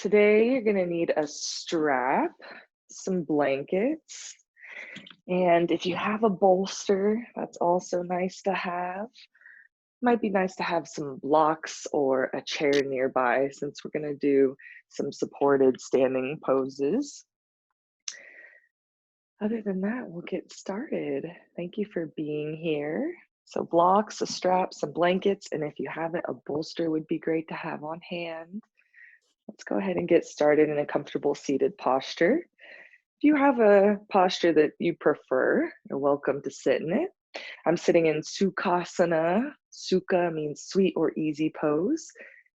Today you're gonna need a strap, some blankets, and if you have a bolster, that's also nice to have. Might be nice to have some blocks or a chair nearby since we're gonna do some supported standing poses. Other than that, we'll get started. Thank you for being here. So blocks, a strap, some blankets, and if you have it, a bolster would be great to have on hand. Let's go ahead and get started in a comfortable seated posture. If you have a posture that you prefer, you're welcome to sit in it. I'm sitting in Sukhasana. Sukha means sweet or easy pose.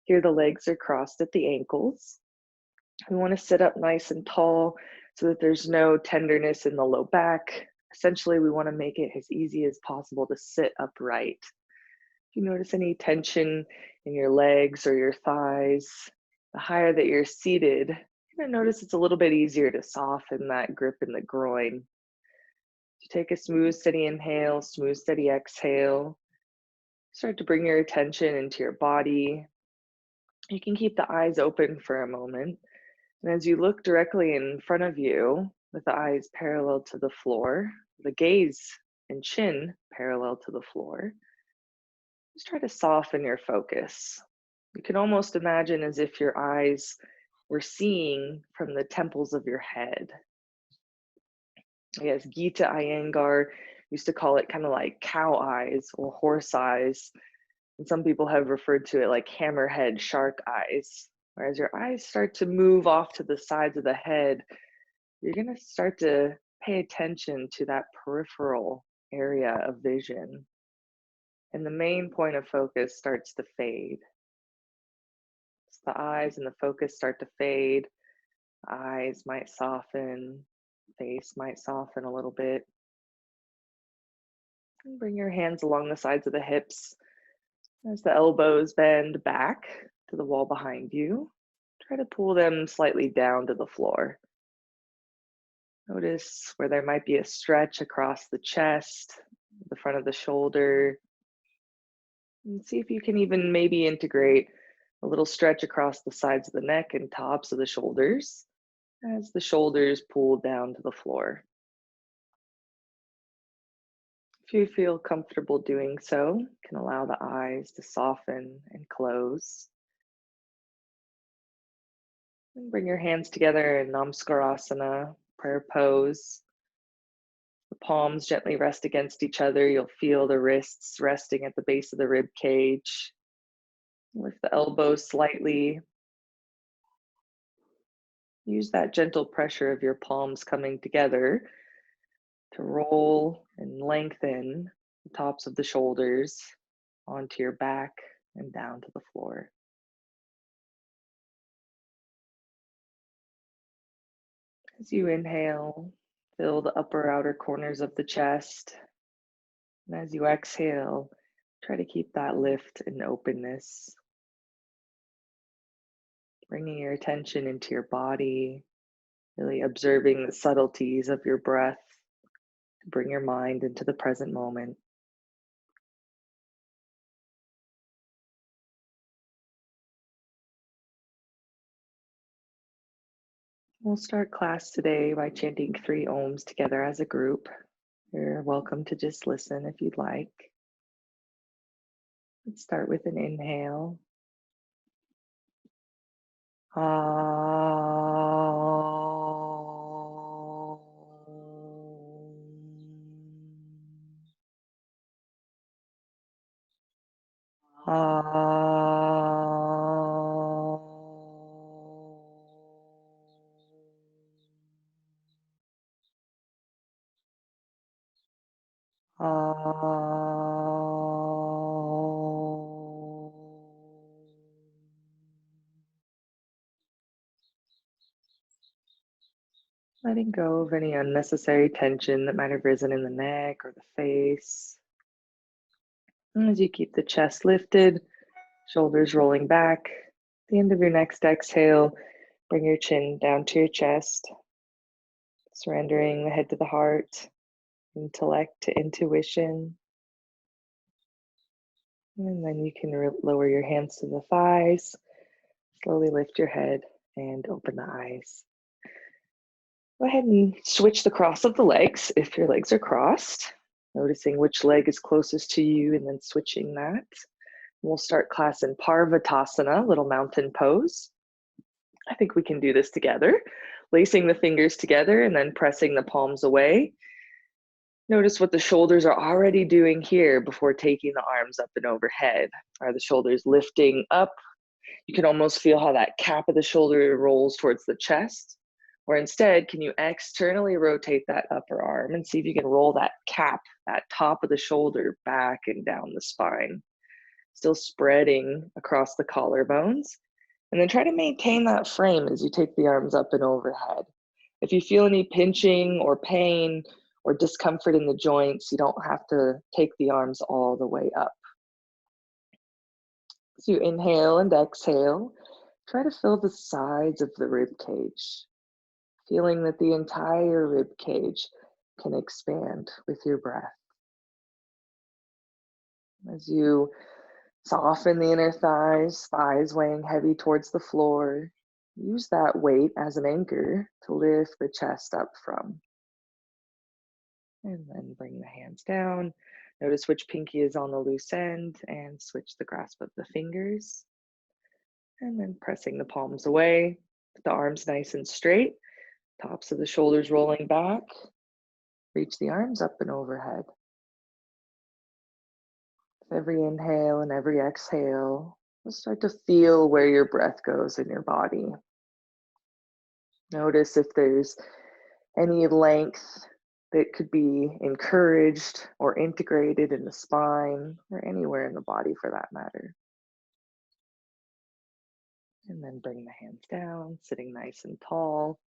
Here the legs are crossed at the ankles. We want to sit up nice and tall so that there's no tenderness in the low back. Essentially, we want to make it as easy as possible to sit upright. If you notice any tension in your legs or your thighs, the higher that you're seated, you're going to notice it's a little bit easier to soften that grip in the groin. So take a smooth, steady inhale, smooth, steady exhale. Start to bring your attention into your body. You can keep the eyes open for a moment. And as you look directly in front of you, with the eyes parallel to the floor, the gaze and chin parallel to the floor, just try to soften your focus. You can almost imagine as if your eyes were seeing from the temples of your head. I guess Gita Iyengar used to call it kind of like cow eyes or horse eyes. And some people have referred to it like hammerhead shark eyes. Whereas your eyes start to move off to the sides of the head, you're going to start to pay attention to that peripheral area of vision. And the main point of focus starts to fade. As the eyes and the focus start to fade, eyes might soften, face might soften a little bit. And bring your hands along the sides of the hips as the elbows bend back to the wall behind you. Try to pull them slightly down to the floor. Notice where there might be a stretch across the chest, the front of the shoulder. And see if you can even maybe integrate a little stretch across the sides of the neck and tops of the shoulders as the shoulders pull down to the floor. If you feel comfortable doing so, you can allow the eyes to soften and close. And bring your hands together in Namaskar, prayer pose. The palms gently rest against each other. You'll feel the wrists resting at the base of the rib cage. Lift the elbows slightly. Use that gentle pressure of your palms coming together to roll and lengthen the tops of the shoulders onto your back and down to the floor. As you inhale, fill the upper outer corners of the chest. And as you exhale, try to keep that lift and openness. Bringing your attention into your body, really observing the subtleties of your breath to bring your mind into the present moment. We'll start class today by chanting 3 Oms together as a group. You're welcome to just listen if you'd like. Let's start with an inhale. Letting go of any unnecessary tension that might have risen in the neck or the face. And as you keep the chest lifted, shoulders rolling back, at the end of your next exhale, bring your chin down to your chest, surrendering the head to the heart, intellect to intuition. And then you can lower your hands to the thighs, slowly lift your head and open the eyes. Go ahead and switch the cross of the legs if your legs are crossed, noticing which leg is closest to you and then switching that. We'll start class in Parvatasana, little mountain pose. I think we can do this together, lacing the fingers together and then pressing the palms away. Notice what the shoulders are already doing here before taking the arms up and overhead. Are the shoulders lifting up? You can almost feel how that cap of the shoulder rolls towards the chest. Or instead, can you externally rotate that upper arm and see if you can roll that cap, that top of the shoulder back and down the spine. Still spreading across the collarbones. And then try to maintain that frame as you take the arms up and overhead. If you feel any pinching or pain or discomfort in the joints, you don't have to take the arms all the way up. As you inhale and exhale, try to fill the sides of the rib cage, feeling that the entire rib cage can expand with your breath. As you soften the inner thighs, thighs weighing heavy towards the floor, use that weight as an anchor to lift the chest up from. And then bring the hands down. Notice which pinky is on the loose end and switch the grasp of the fingers. And then pressing the palms away, the arms nice and straight, tops of the shoulders rolling back. Reach the arms up and overhead. With every inhale and every exhale, you'll start to feel where your breath goes in your body. Notice if there's any length that could be encouraged or integrated in the spine or anywhere in the body for that matter. And then bring the hands down, sitting nice and tall.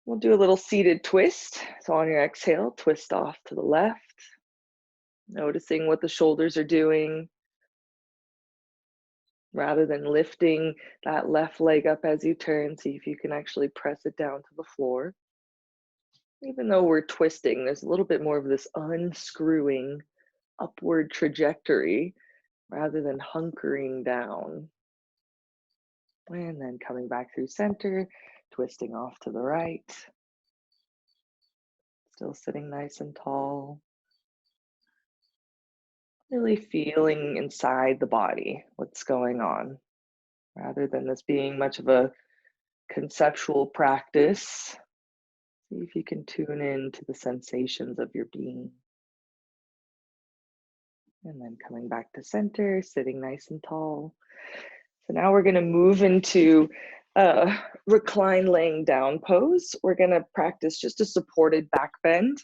We'll do a little seated twist. So on your exhale, twist off to the left, noticing what the shoulders are doing. Rather than lifting that left leg up as you turn, see if you can actually press it down to the floor. Even though we're twisting, there's a little bit more of this unscrewing upward trajectory rather than hunkering down. And then coming back through center, twisting off to the right. Still sitting nice and tall. Really feeling inside the body what's going on, rather than this being much of a conceptual practice. See if you can tune in to the sensations of your being. And then coming back to center, sitting nice and tall. So now we're going to move into recline laying down pose. We're going to practice just a supported back bend.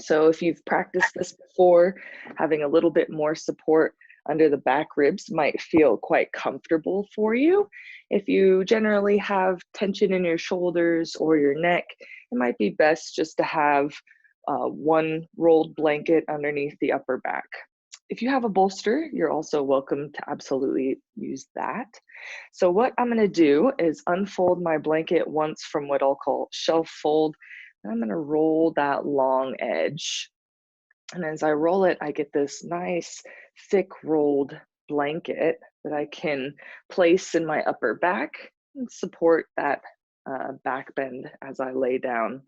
So if you've practiced this before, having a little bit more support under the back ribs might feel quite comfortable for you. If you generally have tension in your shoulders or your neck, it might be best just to have one rolled blanket underneath the upper back. If you have a bolster, you're also welcome to absolutely use that. So what I'm going to do is unfold my blanket once from what I'll call shelf fold. And I'm going to roll that long edge. And as I roll it, I get this nice thick rolled blanket that I can place in my upper back and support that back bend as I lay down.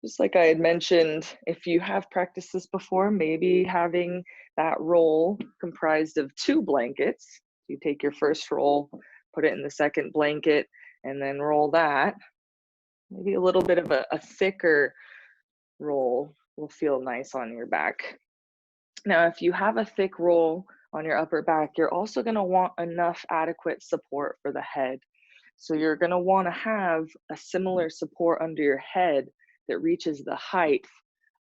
Just like I had mentioned, if you have practiced this before, maybe having that roll comprised of two blankets. You take your first roll, put it in the second blanket, and then roll that. Maybe a little bit of a thicker roll will feel nice on your back. Now, if you have a thick roll on your upper back, you're also going to want enough adequate support for the head. So you're going to want to have a similar support under your head that reaches the height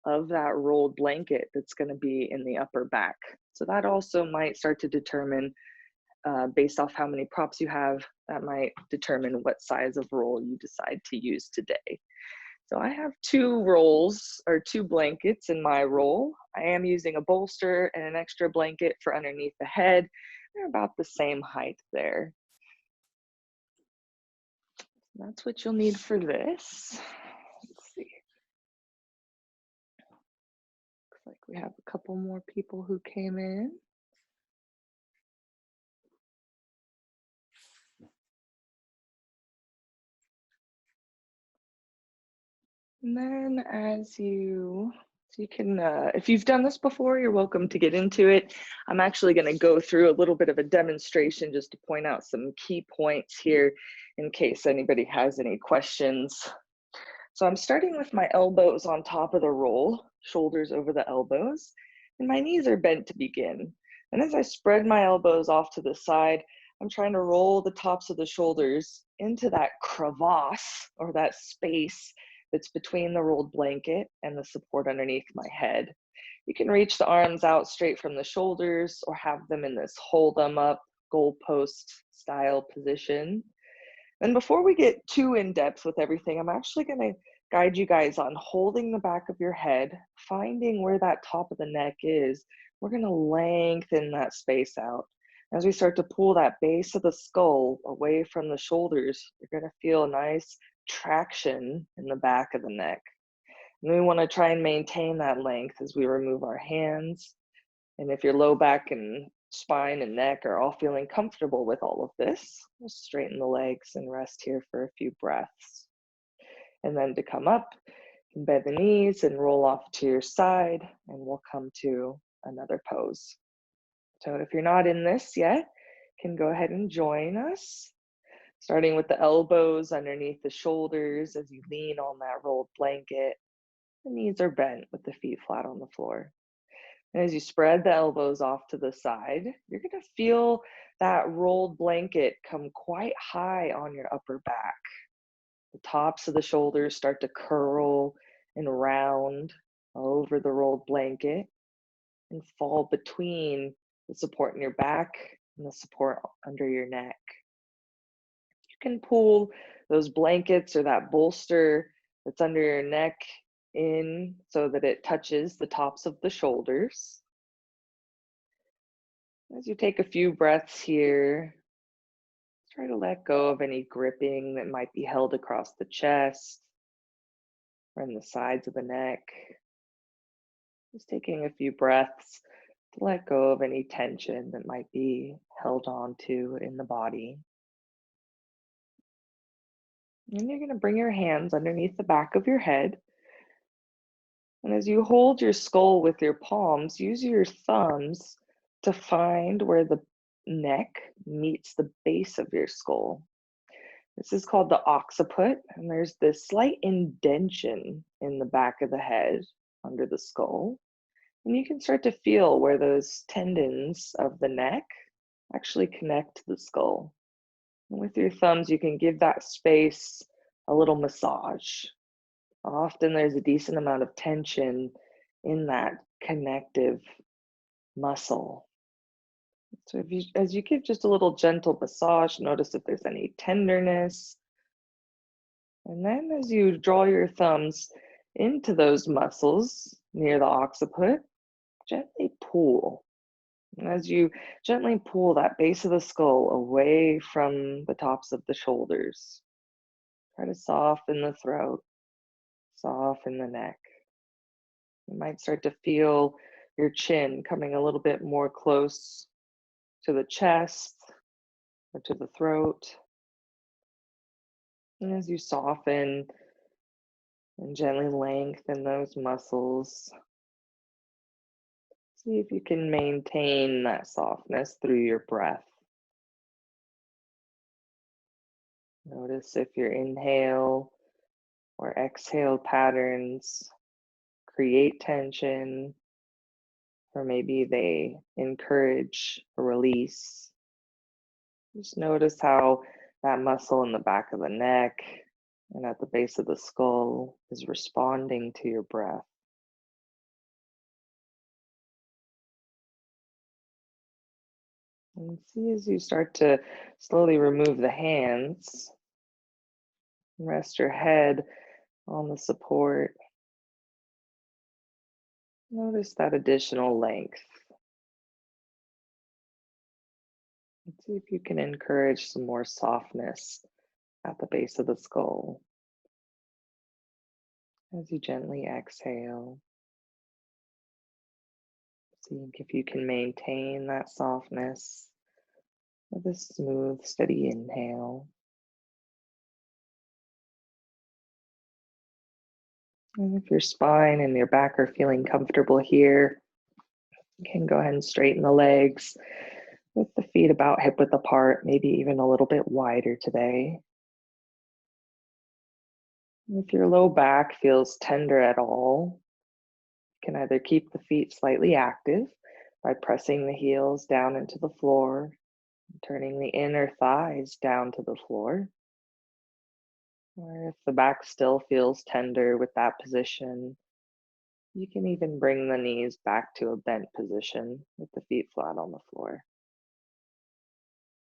of that rolled blanket that's going to be in the upper back. So that also might start to determine, based off how many props you have, that might determine what size of roll you decide to use today. So I have two rolls or two blankets in my roll. I am using a bolster and an extra blanket for underneath the head. They're about the same height there. That's what you'll need for this. Let's see. Looks like we have a couple more people who came in. And then so you can, if you've done this before, you're welcome to get into it. I'm actually going to go through a little bit of a demonstration just to point out some key points here in case anybody has any questions. So I'm starting with my elbows on top of the roll, shoulders over the elbows, and my knees are bent to begin. And as I spread my elbows off to the side, I'm trying to roll the tops of the shoulders into that crevasse or that space that's between the rolled blanket and the support underneath my head. You can reach the arms out straight from the shoulders or have them in this hold them up goalpost style position. And before we get too in depth with everything, I'm actually going to guide you guys on holding the back of your head, finding where that top of the neck is. We're going to lengthen that space out. As we start to pull that base of the skull away from the shoulders, you're going to feel a nice traction in the back of the neck. And we want to try and maintain that length as we remove our hands. And if your low back and spine and neck are all feeling comfortable with all of this, we'll straighten the legs and rest here for a few breaths. And then to come up, you can bend the knees and roll off to your side, and we'll come to another pose. So if you're not in this yet, you can go ahead and join us, starting with the elbows underneath the shoulders as you lean on that rolled blanket. The knees are bent with the feet flat on the floor. And as you spread the elbows off to the side, you're going to feel that rolled blanket come quite high on your upper back. The tops of the shoulders start to curl and round over the rolled blanket and fall between the support in your back and the support under your neck. You can pull those blankets or that bolster that's under your neck in so that it touches the tops of the shoulders. As you take a few breaths here, try to let go of any gripping that might be held across the chest or in the sides of the neck. Just taking a few breaths to let go of any tension that might be held on to in the body. And you're going to bring your hands underneath the back of your head. And as you hold your skull with your palms, use your thumbs to find where the neck meets the base of your skull. This is called the occiput, and there's this slight indention in the back of the head under the skull. And you can start to feel where those tendons of the neck actually connect to the skull. And with your thumbs, you can give that space a little massage. Often there's a decent amount of tension in that connective muscle. So as you give just a little gentle massage, notice if there's any tenderness. And then as you draw your thumbs into those muscles near the occiput, gently pull. And as you gently pull that base of the skull away from the tops of the shoulders, try to soften the throat, soften the neck. You might start to feel your chin coming a little bit more close to the chest or to the throat. And as you soften and gently lengthen those muscles, see if you can maintain that softness through your breath. Notice if your inhale or exhale patterns create tension, or maybe they encourage a release. Just notice how that muscle in the back of the neck and at the base of the skull is responding to your breath. And see as you start to slowly remove the hands, rest your head on the support. Notice that additional length. And see if you can encourage some more softness at the base of the skull. As you gently exhale, see if you can maintain that softness with a smooth, steady inhale. And if your spine and your back are feeling comfortable here, you can go ahead and straighten the legs with the feet about hip width apart, maybe even a little bit wider today. If your low back feels tender at all, you can either keep the feet slightly active by pressing the heels down into the floor, turning the inner thighs down to the floor. Or if the back still feels tender with that position, you can even bring the knees back to a bent position with the feet flat on the floor.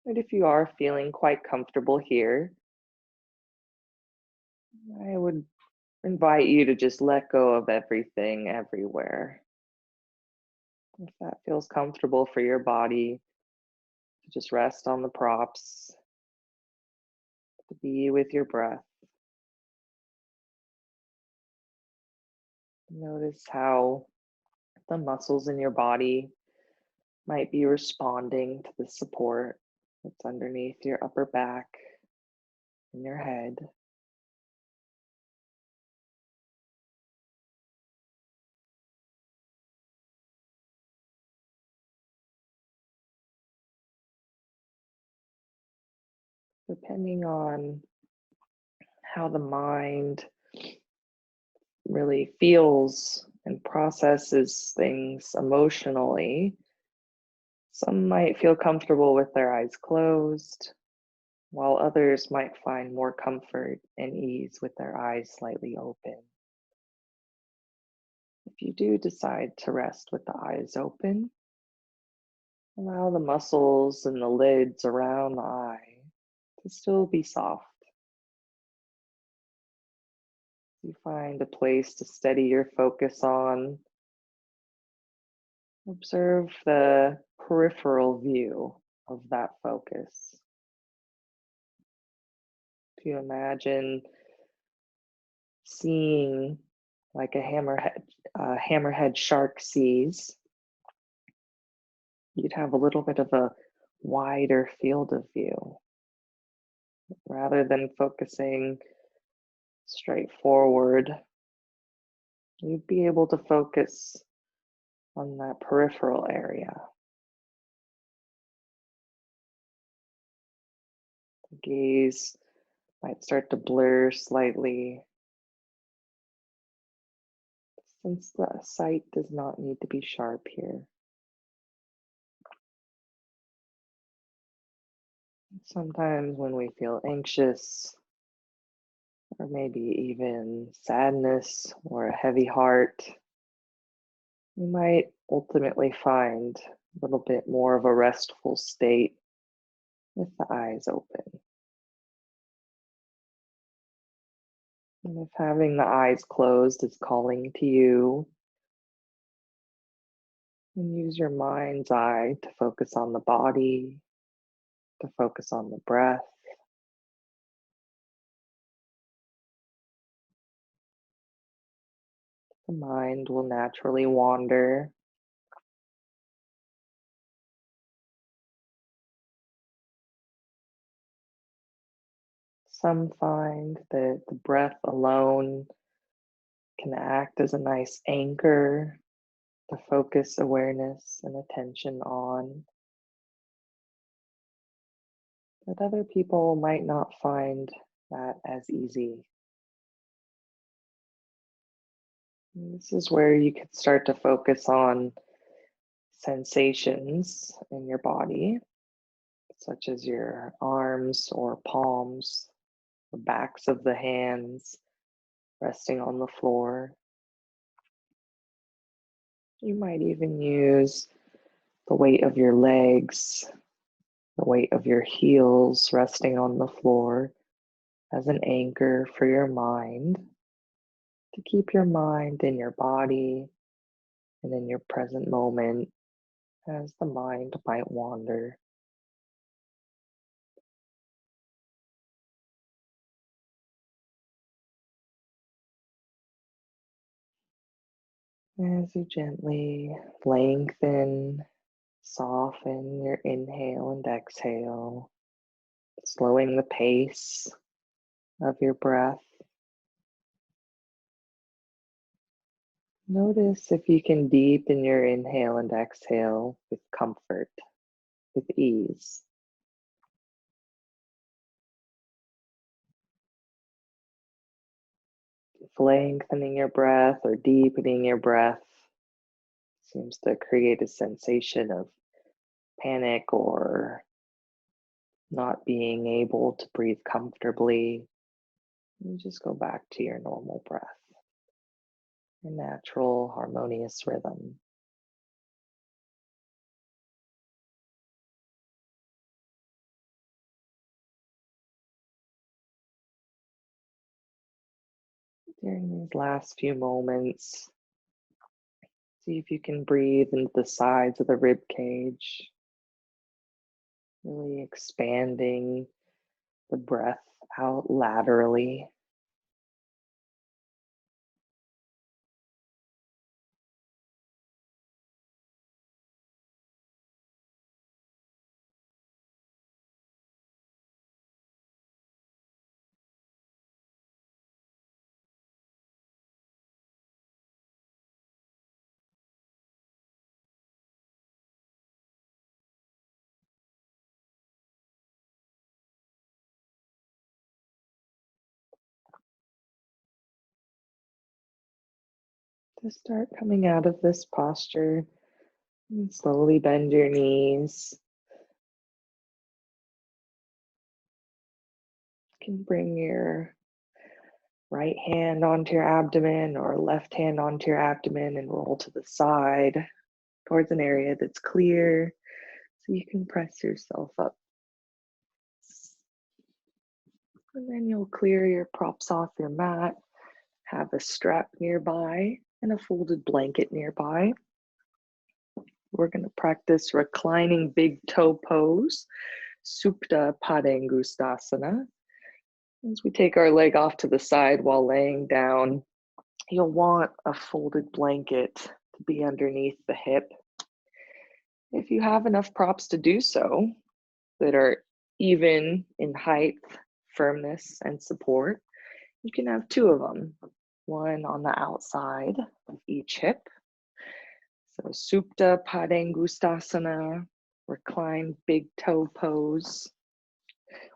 And if you are feeling quite comfortable here, I would invite you to just let go of everything everywhere. If that feels comfortable for your body, to just rest on the props, to be with your breath. Notice how the muscles in your body might be responding to the support that's underneath your upper back and your head. Depending on how the mind really feels and processes things emotionally, some might feel comfortable with their eyes closed, while others might find more comfort and ease with their eyes slightly open. If you do decide to rest with the eyes open, allow the muscles and the lids around the eye to still be soft. You find a place to steady your focus on. Observe the peripheral view of that focus. If you imagine seeing like a hammerhead shark sees, you'd have a little bit of a wider field of view rather than focusing straight forward. You'd be able to focus on that peripheral area. The gaze might start to blur slightly since the sight does not need to be sharp here. Sometimes when we feel anxious, or maybe even sadness or a heavy heart, we might ultimately find a little bit more of a restful state with the eyes open. And if having the eyes closed is calling to you, then use your mind's eye to focus on the body, to focus on the breath. The mind will naturally wander. Some find that the breath alone can act as a nice anchor to focus awareness and attention on, but other people might not find that as easy. And this is where you can start to focus on sensations in your body, such as your arms or palms, the backs of the hands resting on the floor. You might even use the weight of your legs, the weight of your heels resting on the floor as an anchor for your mind, to keep your mind in your body and in your present moment as the mind might wander. As you gently lengthen, soften your inhale and exhale, slowing the pace of your breath. Notice if you can deepen your inhale and exhale with comfort, with ease. If lengthening your breath or deepening your breath seems to create a sensation of panic or not being able to breathe comfortably, you just go back to your normal breath, your natural, harmonious rhythm. During these last few moments, see if you can breathe into the sides of the rib cage, really expanding the breath out laterally. To start coming out of this posture, and slowly bend your knees. You can bring your right hand onto your abdomen or left hand onto your abdomen and roll to the side towards an area that's clear so you can press yourself up. And then you'll clear your props off your mat, have a strap nearby and a folded blanket nearby. We're going to practice reclining big toe pose, Supta Padangustasana. As we take our leg off to the side while laying down, you'll want a folded blanket to be underneath the hip. If you have enough props to do so that are even in height, firmness, and support, you can have two of them, one on the outside of each hip. So Supta Padangustasana, recline big toe pose.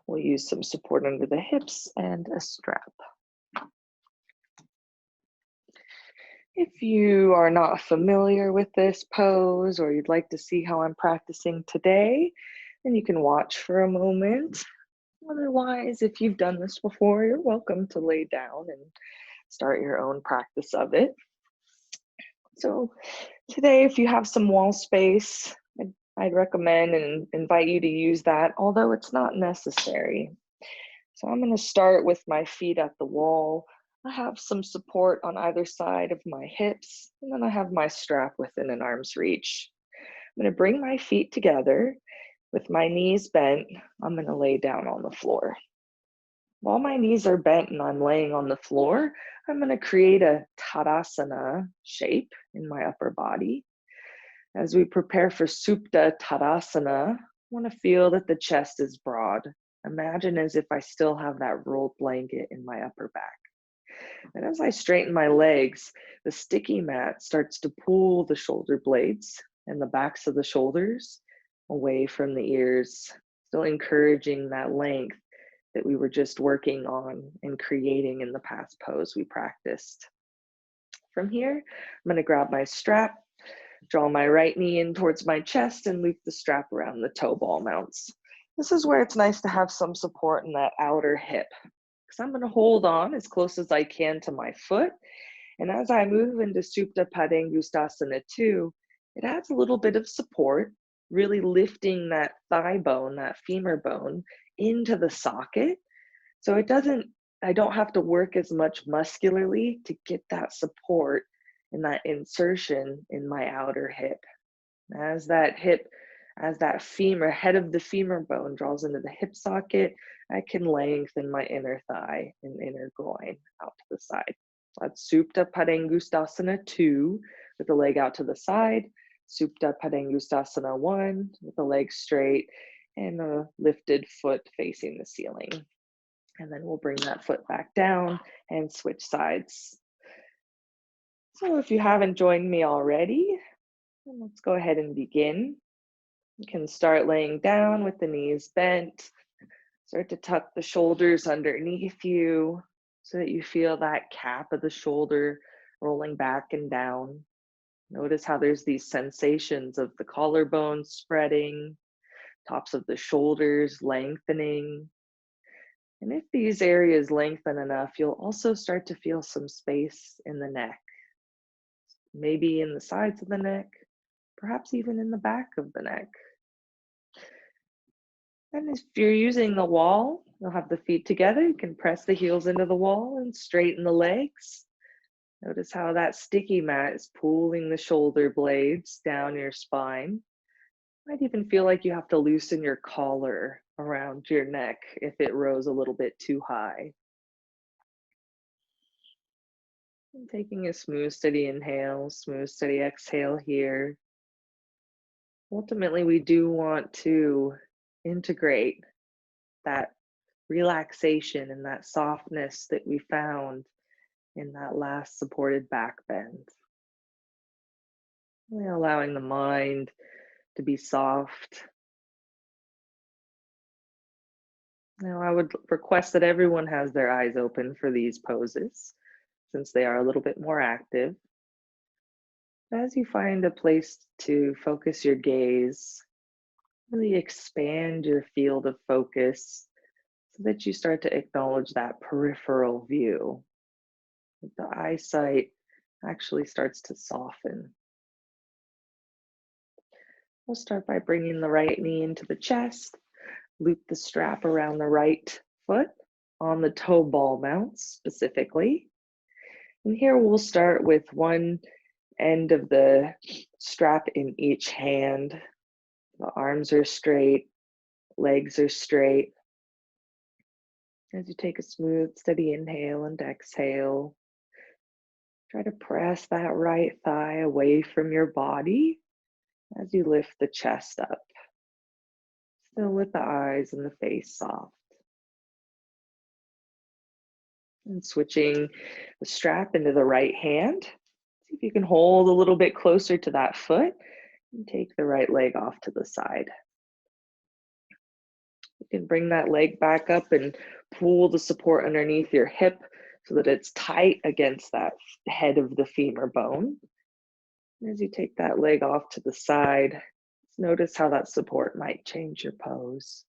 We'll use some support under the hips and a strap. If you are not familiar with this pose or you'd like to see how I'm practicing today, then you can watch for a moment. Otherwise, if you've done this before, you're welcome to lay down and start your own practice of it. So today, if you have some wall space, I'd recommend and invite you to use that, although it's not necessary. So I'm going to start with my feet at the wall. I have some support on either side of my hips, and then I have my strap within an arm's reach. I'm going to bring my feet together with my knees bent. I'm going to lay down on the floor. While my knees are bent and I'm laying on the floor, I'm going to create a Tadasana shape in my upper body. As we prepare for Supta Tadasana, I want to feel that the chest is broad. Imagine as if I still have that rolled blanket in my upper back. And as I straighten my legs, the sticky mat starts to pull the shoulder blades and the backs of the shoulders away from the ears, still encouraging that length that we were just working on and creating in the past pose we practiced. From here, I'm going to grab my strap, draw my right knee in towards my chest, and loop the strap around the toe ball mounts. This is where it's nice to have some support in that outer hip, because I'm going to hold on as close as I can to my foot. And as I move into Supta Padangustasana 2, it adds a little bit of support, really lifting that thigh bone, that femur bone, into the socket. So I don't have to work as much muscularly to get that support and that insertion in my outer hip. As that head of the femur bone draws into the hip socket, I can lengthen my inner thigh and inner groin out to the side. That's Supta Padangustasana 2 with the leg out to the side, Supta Padangustasana 1 with the leg straight and a lifted foot facing the ceiling. And then we'll bring that foot back down and switch sides. So if you haven't joined me already, then let's go ahead and begin. You can start laying down with the knees bent. Start to tuck the shoulders underneath you so that you feel that cap of the shoulder rolling back and down. Notice how there's these sensations of the collarbone spreading, tops of the shoulders lengthening. And if these areas lengthen enough, you'll also start to feel some space in the neck, maybe in the sides of the neck, perhaps even in the back of the neck. And if you're using the wall, you'll have the feet together. You can press the heels into the wall and straighten the legs. Notice how that sticky mat is pulling the shoulder blades down your spine. Might even feel like you have to loosen your collar around your neck if it rose a little bit too high. And taking a smooth, steady inhale, smooth, steady exhale here. Ultimately, we do want to integrate that relaxation and that softness that we found in that last supported back bend. Really allowing the mind to be soft. Now, I would request that everyone has their eyes open for these poses, since they are a little bit more active. As you find a place to focus your gaze, really expand your field of focus so that you start to acknowledge that peripheral view. The eyesight actually starts to soften. We'll start by bringing the right knee into the chest, loop the strap around the right foot on the toe ball mounts specifically. And here we'll start with one end of the strap in each hand. The arms are straight, legs are straight. As you take a smooth, steady inhale and exhale, try to press that right thigh away from your body as you lift the chest up, still with the eyes and the face soft. And switching the strap into the right hand, see if you can hold a little bit closer to that foot and take the right leg off to the side. You can bring that leg back up and pull the support underneath your hip so that it's tight against that head of the femur bone. And as you take that leg off to the side, notice how that support might change your pose.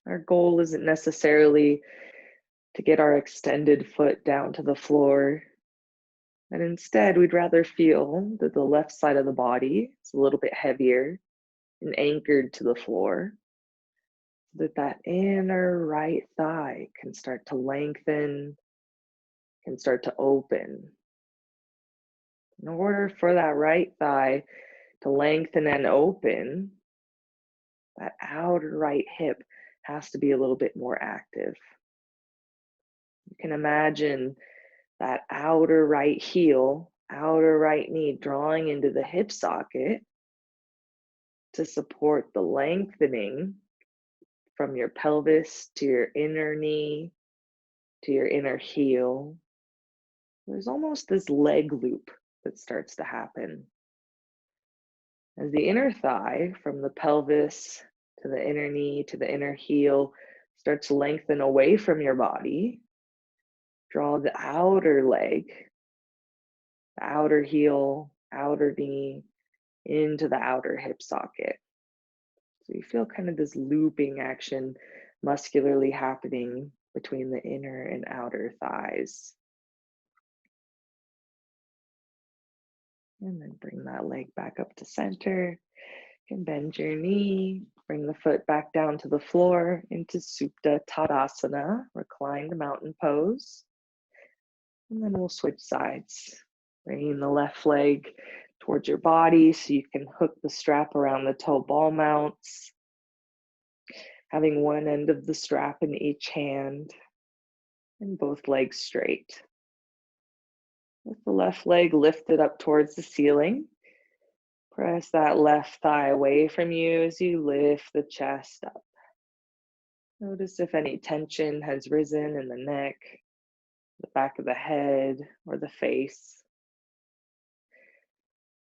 Our goal isn't necessarily to get our extended foot down to the floor. And instead, we'd rather feel that the left side of the body is a little bit heavier and anchored to the floor, so that that inner right thigh can start to lengthen, can start to open. In order for that right thigh to lengthen and open, that outer right hip has to be a little bit more active. You can imagine that outer right heel, outer right knee drawing into the hip socket to support the lengthening from your pelvis to your inner knee to your inner heel. There's almost this leg loop that starts to happen. As the inner thigh from the pelvis to the inner knee to the inner heel starts to lengthen away from your body, draw the outer leg, the outer heel, outer knee into the outer hip socket. So you feel kind of this looping action muscularly happening between the inner and outer thighs. And then bring that leg back up to center. You can bend your knee, bring the foot back down to the floor into Supta Tadasana, reclined mountain pose. And then we'll switch sides, bringing the left leg towards your body so you can hook the strap around the toe ball mounts, having one end of the strap in each hand and both legs straight. With the left leg lifted up towards the ceiling, press that left thigh away from you as you lift the chest up. Notice if any tension has risen in the neck, the back of the head, or the face.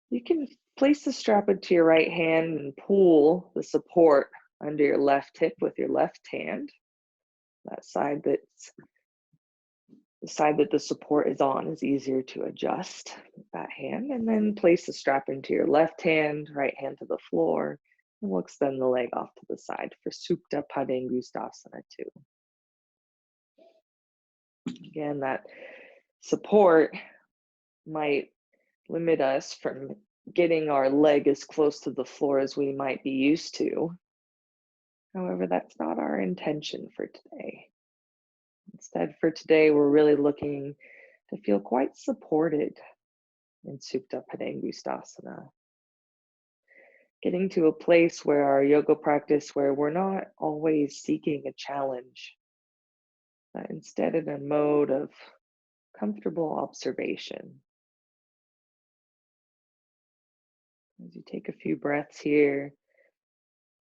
You can place the strap into your right hand and pull the support under your left hip with your left hand. That side that's the side that the support is on is easier to adjust with that hand, and then place the strap into your left hand, right hand to the floor, and we'll extend the leg off to the side for Supta Padangusthasana 2. Again, that support might limit us from getting our leg as close to the floor as we might be used to. However, that's not our intention for today. Instead, for today, we're really looking to feel quite supported in Supta Padangusthasana. Getting to a place where our yoga practice, where we're not always seeking a challenge, but instead in a mode of comfortable observation. As you take a few breaths here,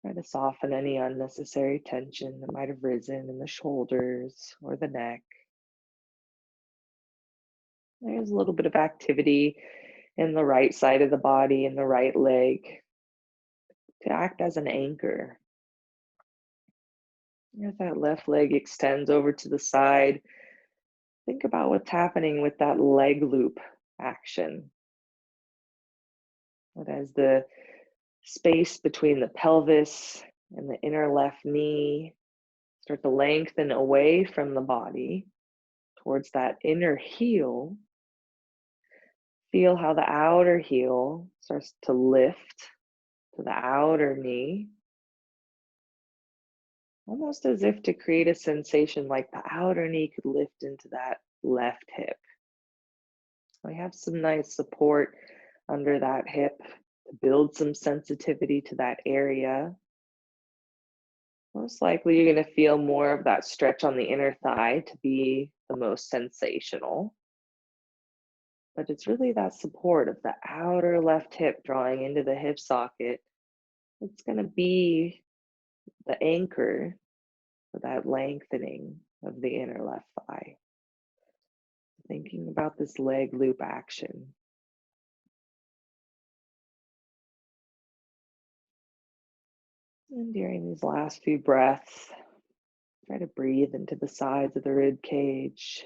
try to soften any unnecessary tension that might have risen in the shoulders or the neck. There's a little bit of activity in the right side of the body and the right leg to act as an anchor. As that left leg extends over to the side, think about what's happening with that leg loop action. But as the space between the pelvis and the inner left knee start to lengthen away from the body towards that inner heel, feel how the outer heel starts to lift to the outer knee, almost as if to create a sensation like the outer knee could lift into that left hip. We have some nice support under that hip to build some sensitivity to that area. Most likely you're going to feel more of that stretch on the inner thigh to be the most sensational. But it's really that support of the outer left hip drawing into the hip socket that's going to be the anchor for that lengthening of the inner left thigh. Thinking about this leg loop action. And during these last few breaths, try to breathe into the sides of the rib cage.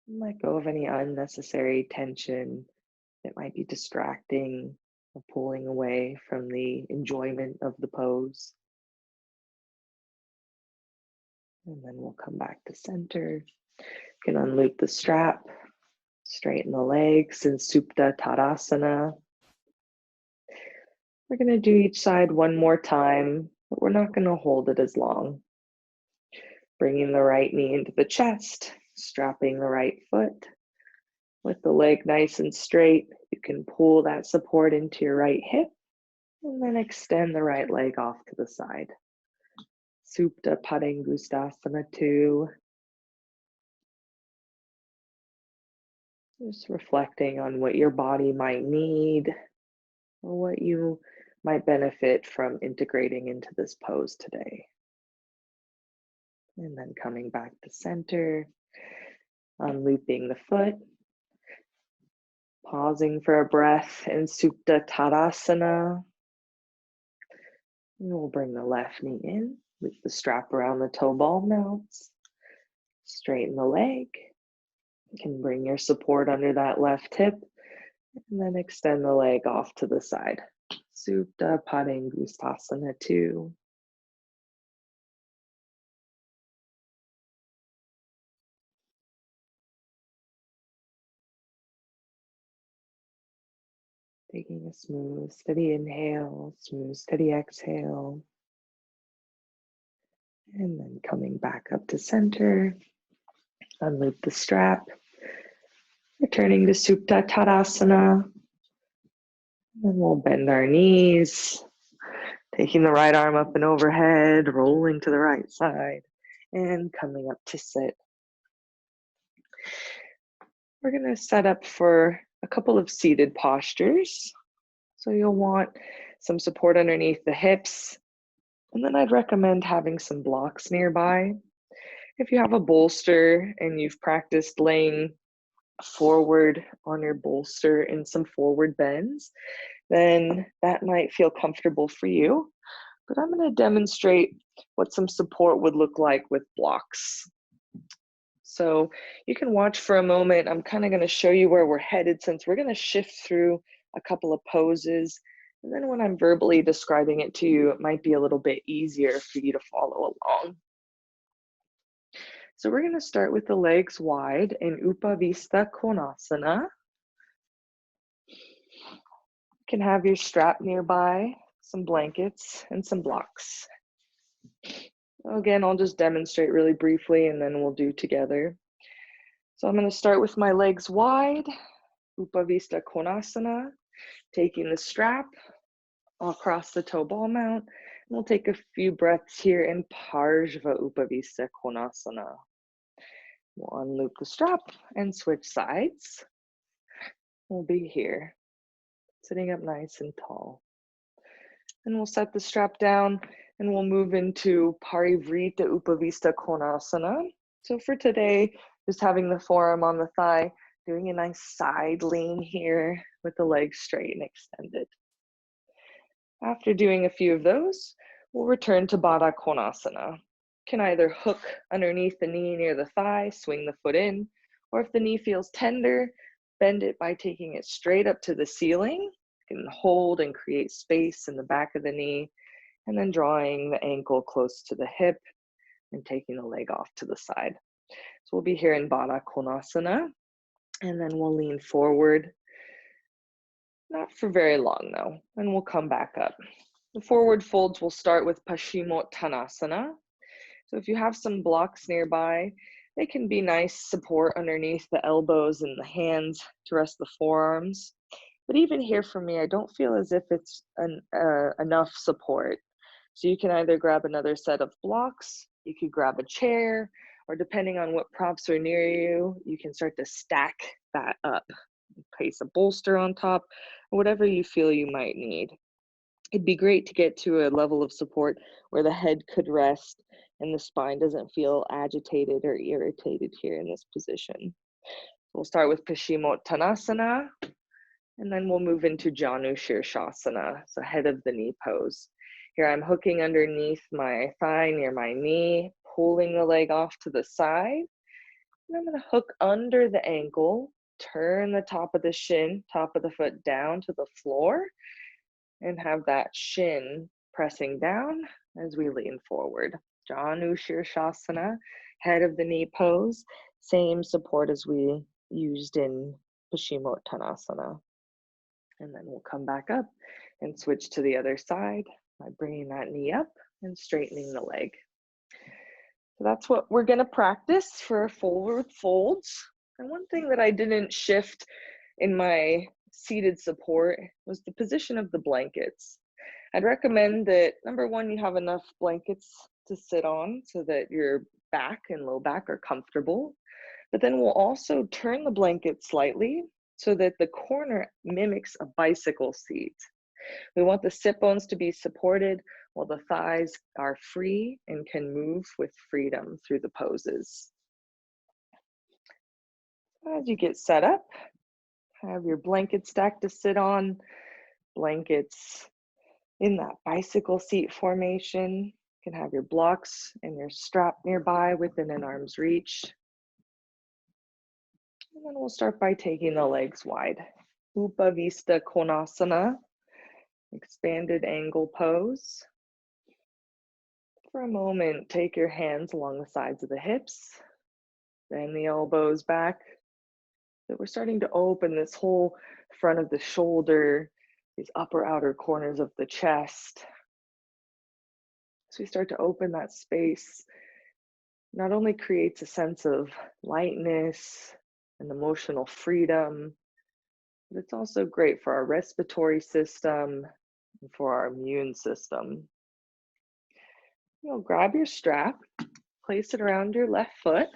Let go of any unnecessary tension that might be distracting or pulling away from the enjoyment of the pose. And then we'll come back to center. You can unloop the strap, straighten the legs in Supta Tadasana. We're going to do each side one more time, but we're not going to hold it as long. Bringing the right knee into the chest, strapping the right foot. With the leg nice and straight, you can pull that support into your right hip and then extend the right leg off to the side. Supta Padangusthasana 2. Just reflecting on what your body might need or what you might benefit from integrating into this pose today. And then coming back to center, unlooping the foot, pausing for a breath in Supta Tadasana. And we'll bring the left knee in, loop the strap around the toe ball mounts, straighten the leg. You can bring your support under that left hip and then extend the leg off to the side. Supta Padangusthasana 2. Taking a smooth, steady inhale, smooth, steady exhale. And then coming back up to center, unloop the strap, returning to Supta Tadasana. And we'll bend our knees, taking the right arm up and overhead, rolling to the right side, and coming up to sit. We're going to set up for a couple of seated postures. So you'll want some support underneath the hips. And then I'd recommend having some blocks nearby. If you have a bolster and you've practiced laying forward on your bolster in some forward bends, then that might feel comfortable for you. But I'm going to demonstrate what some support would look like with blocks. So you can watch for a moment. I'm kind of going to show you where we're headed since we're going to shift through a couple of poses. And then when I'm verbally describing it to you, it might be a little bit easier for you to follow along. So we're going to start with the legs wide in Upavista Konasana. You can have your strap nearby, some blankets, and some blocks. Again, I'll just demonstrate really briefly and then we'll do together. So I'm going to start with my legs wide, Upavista Konasana, taking the strap across the toe ball mount. And we'll take a few breaths here in Parshva Upavista Konasana. We'll unloop the strap and switch sides. We'll be here, sitting up nice and tall. And we'll set the strap down and we'll move into Parivrita Upavista Konasana. So for today, just having the forearm on the thigh, doing a nice side lean here with the legs straight and extended. After doing a few of those, we'll return to Baddha Konasana. Can either hook underneath the knee near the thigh, swing the foot in, or if the knee feels tender, bend it by taking it straight up to the ceiling. You can hold and create space in the back of the knee, and then drawing the ankle close to the hip and taking the leg off to the side. So we'll be here in Baddha Konasana, and then we'll lean forward. Not for very long though, and we'll come back up. The forward folds will start with Paschimottanasana. So if you have some blocks nearby, they can be nice support underneath the elbows and the hands to rest the forearms. But even here for me, I don't feel as if it's enough support. So you can either grab another set of blocks, you could grab a chair, or depending on what props are near you, you can start to stack that up. Place a bolster on top, or whatever you feel you might need. It'd be great to get to a level of support where the head could rest and the spine doesn't feel agitated or irritated here in this position. We'll start with Paschimottanasana, and then we'll move into Janu Shirshasana, so head of the knee pose. Here I'm hooking underneath my thigh near my knee, pulling the leg off to the side. And I'm going to hook under the ankle, turn the top of the shin, top of the foot down to the floor, and have that shin pressing down as we lean forward. Janu Shirshasana, head of the knee pose, same support as we used in Paschimottanasana. And then we'll come back up and switch to the other side by bringing that knee up and straightening the leg. So that's what we're going to practice for forward folds. And one thing that I didn't shift in my seated support was the position of the blankets. I'd recommend that, number one, you have enough blankets to sit on so that your back and low back are comfortable. But then we'll also turn the blanket slightly so that the corner mimics a bicycle seat. We want the sit bones to be supported while the thighs are free and can move with freedom through the poses. As you get set up, have your blanket stack to sit on, blankets in that bicycle seat formation. You can have your blocks and your strap nearby within an arm's reach. And then we'll start by taking the legs wide. Upavista Konasana, expanded angle pose. For a moment, take your hands along the sides of the hips, bend the elbows back. So we're starting to open this whole front of the shoulder, these upper outer corners of the chest. As we start to open that space, not only creates a sense of lightness and emotional freedom, but it's also great for our respiratory system and for our immune system. You'll grab your strap, place it around your left foot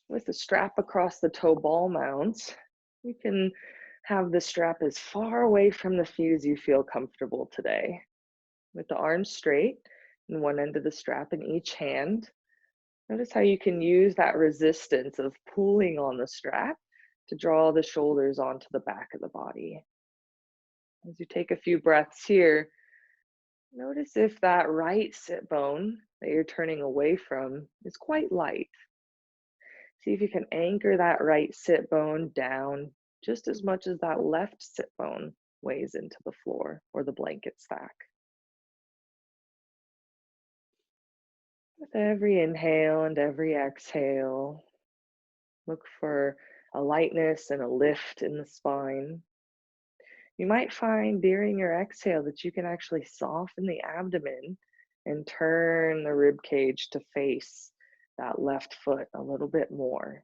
with the strap across the toe ball mounts. You can have the strap as far away from the feet as you feel comfortable today. With the arms straight and one end of the strap in each hand, Notice how you can use that resistance of pulling on the strap to draw the shoulders onto the back of the body. As you take a few breaths here, notice if that right sit bone that you're turning away from is quite light. See if you can anchor that right sit bone down just as much as that left sit bone weighs into the floor or the blanket stack. With every inhale and every exhale, look for a lightness and a lift in the spine. You might find during your exhale that you can actually soften the abdomen and turn the rib cage to face that left foot a little bit more.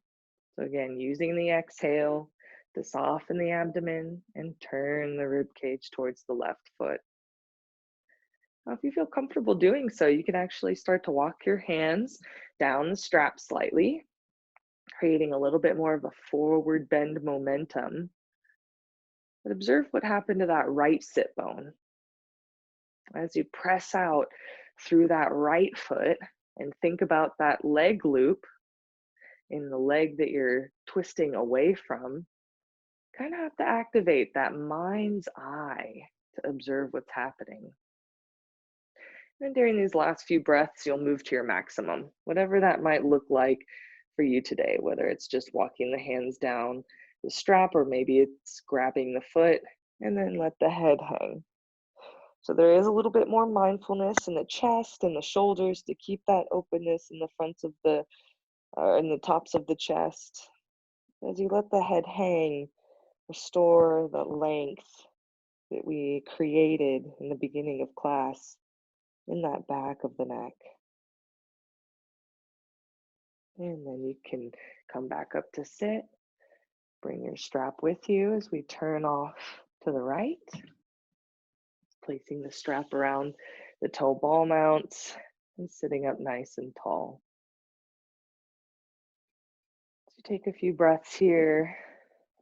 So again, using the exhale to soften the abdomen and turn the rib cage towards the left foot. Now, if you feel comfortable doing so, you can actually start to walk your hands down the strap slightly, creating a little bit more of a forward bend momentum. But observe what happened to that right sit bone. As you press out through that right foot and think about that leg loop in the leg that you're twisting away from, kind of have to activate that mind's eye to observe what's happening. And during these last few breaths, you'll move to your maximum, whatever that might look like for you today, whether it's just walking the hands down the strap or maybe it's grabbing the foot and then let the head hang. So there is a little bit more mindfulness in the chest and the shoulders to keep that openness in the fronts of the, in the tops of the chest. As you let the head hang, restore the length that we created in the beginning of class in that back of the neck. And then you can come back up to sit. Bring your strap with you as we turn off to the right, placing the strap around the toe ball mounts and sitting up nice and tall. So take a few breaths here.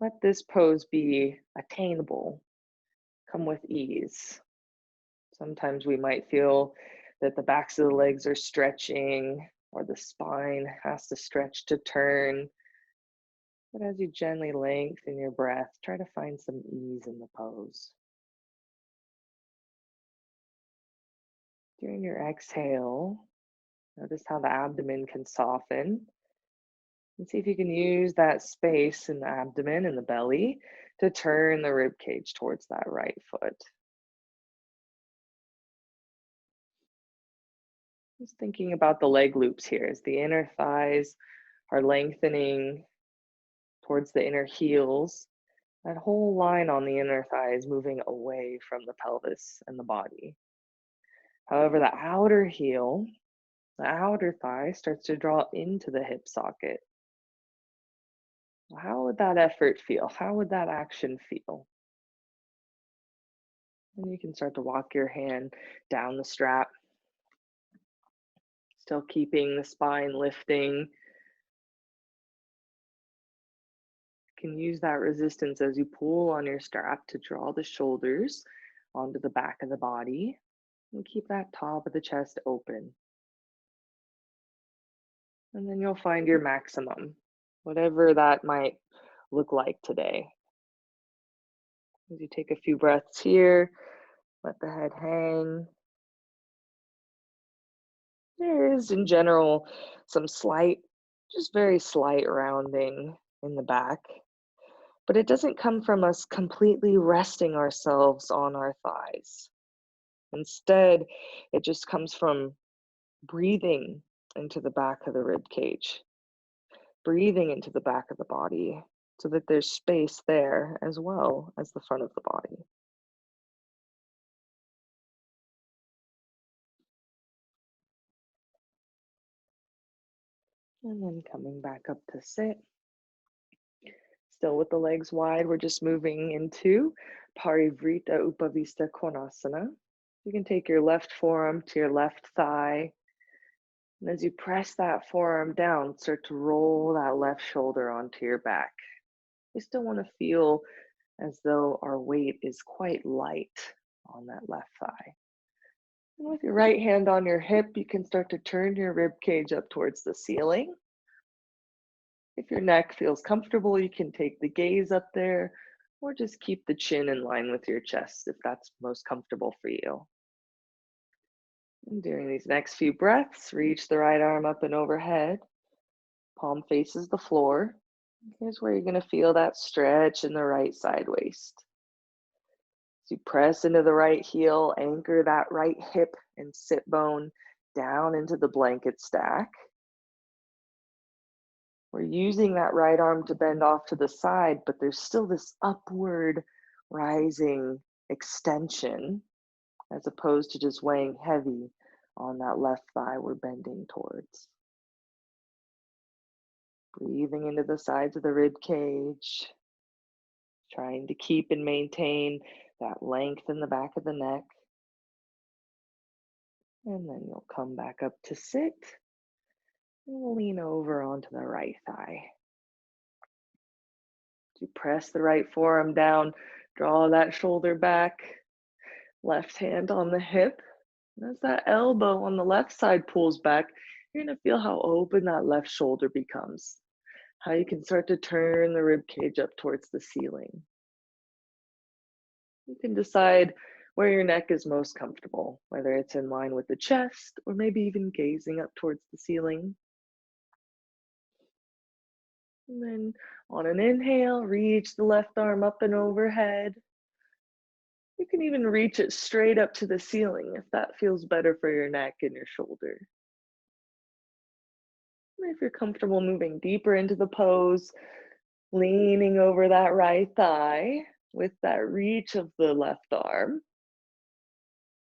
Let this pose be attainable. Come with ease. Sometimes we might feel that the backs of the legs are stretching or the spine has to stretch to turn. But as you gently lengthen your breath, try to find some ease in the pose. During your exhale, notice how the abdomen can soften. And see if you can use that space in the abdomen and the belly to turn the rib cage towards that right foot. Just thinking about the leg loops here as the inner thighs are lengthening towards the inner heels. That whole line on the inner thigh is moving away from the pelvis and the body. However, the outer heel, the outer thigh starts to draw into the hip socket. How would that effort feel? How would that action feel? And you can start to walk your hand down the strap, still keeping the spine lifting. You can use that resistance as you pull on your strap to draw the shoulders onto the back of the body and keep that top of the chest open. And then you'll find your maximum, whatever that might look like today. As you take a few breaths here, let the head hang. There is, in general, some slight, just very slight rounding in the back, but it doesn't come from us completely resting ourselves on our thighs. Instead, it just comes from breathing into the back of the rib cage, breathing into the back of the body so that there's space there as well as the front of the body. And then coming back up to sit. Still with the legs wide, we're just moving into Parivrita Upavista Konasana. You can take your left forearm to your left thigh. And as you press that forearm down, start to roll that left shoulder onto your back. We still want to feel as though our weight is quite light on that left thigh. And with your right hand on your hip, you can start to turn your rib cage up towards the ceiling. If your neck feels comfortable, you can take the gaze up there, or just keep the chin in line with your chest if that's most comfortable for you. And during these next few breaths, reach the right arm up and overhead. Palm faces the floor. Here's where you're going to feel that stretch in the right side waist. As you press into the right heel, anchor that right hip and sit bone down into the blanket stack. We're using that right arm to bend off to the side, but there's still this upward rising extension as opposed to just weighing heavy on that left thigh we're bending towards. Breathing into the sides of the rib cage, trying to keep and maintain that length in the back of the neck. And then you'll come back up to sit and we'll lean over onto the right thigh. You press the right forearm down, draw that shoulder back, left hand on the hip. And as that elbow on the left side pulls back, you're gonna feel how open that left shoulder becomes, how you can start to turn the rib cage up towards the ceiling. You can decide where your neck is most comfortable, whether it's in line with the chest or maybe even gazing up towards the ceiling. And then on an inhale, reach the left arm up and overhead. You can even reach it straight up to the ceiling if that feels better for your neck and your shoulder. And if you're comfortable moving deeper into the pose, leaning over that right thigh with that reach of the left arm.